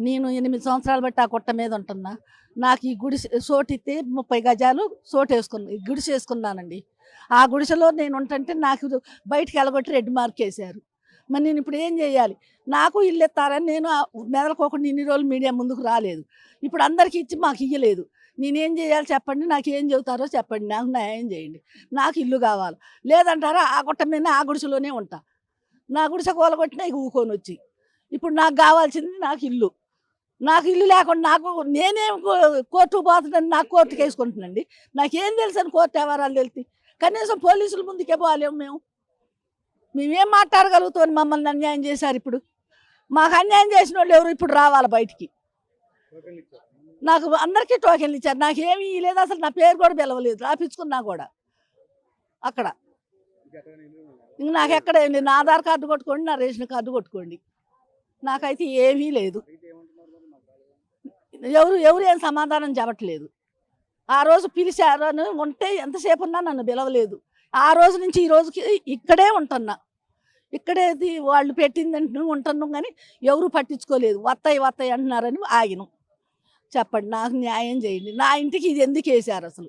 నేను 8 సంవత్సరాలు బట్టి ఆ గుట్ట మీద ఉంటున్నా. నాకు ఈ గుడిసె సోటిస్తే 30 గజాలు సోటేసుకున్నా, గుడిసె వేసుకున్నానండి. ఆ గుడిసెలో నేను ఉంటుంటే నాకు బయటికి ఎలగొట్టి రెడ్ మార్క్ వేశారు. మరి నేను ఇప్పుడు ఏం చేయాలి? నాకు ఇల్లు ఇస్తారని నేను మెదలుకోకుండా ఇన్ని రోజులు మీడియా ముందుకు రాలేదు. ఇప్పుడు అందరికీ ఇచ్చి మాకు ఇయ్యలేదు. నేనేం చేయాలి చెప్పండి? నాకు ఏం చెబుతారో చెప్పండి, నాకు న్యాయం చేయండి. నాకు ఇల్లు కావాలి. లేదంటారా ఆ గుట్ట మీద ఆ గుడిసెలోనే ఉంటా. నా గుడిసె కూలగొట్టినా ఇక ఊకొని వచ్చి ఇప్పుడు నాకు కావాల్సింది నాకు ఇల్లు. నాకు ఇల్లు లేకుండా నాకు నేనేం కోర్టుకు పోతుందని నాకు కోర్టుకు వేసుకుంటున్నాండి. నాకేం తెలుసు అని కోర్టు వ్యవహారాలు తెలిసి కనీసం పోలీసుల ముందుకే పోలేము మేము. మేమేం మాట్లాడగలుగుతాం? మమ్మల్ని అన్యాయం చేశారు. ఇప్పుడు మాకు అన్యాయం చేసిన వాళ్ళు ఎవరు ఇప్పుడు రావాలి బయటికి? నాకు అందరికీ టోకెన్లు ఇచ్చారు, నాకేమీ ఇవ్వలేదు. అసలు నా పేరు కూడా పిలవలేదు, రాపించుకున్నా కూడా అక్కడ. ఇంక నాకు ఎక్కడ ఏంటి, నా ఆధార్ కార్డు కొట్టుకోండి, నా రేషన్ కార్డు కొట్టుకోండి, నాకైతే ఏమీ లేదు. ఎవరు ఏం సమాధానం చెప్పట్లేదు. ఆ రోజు పిలిచారు అని ఉంటే ఎంతసేపు ఉన్నా నన్ను పిలవలేదు. ఆ రోజు నుంచి ఈ రోజుకి ఇక్కడే ఉంటున్నా. ఇక్కడేది వాళ్ళు పెట్టిందంటే ఉంటున్నాం, కానీ ఎవరు పట్టించుకోలేదు. వస్తాయి అంటున్నారని ఆగినాం. చెప్పండి, నాకు న్యాయం చేయండి. నా ఇంటికి ఇది ఎందుకు వేశారు అసలు?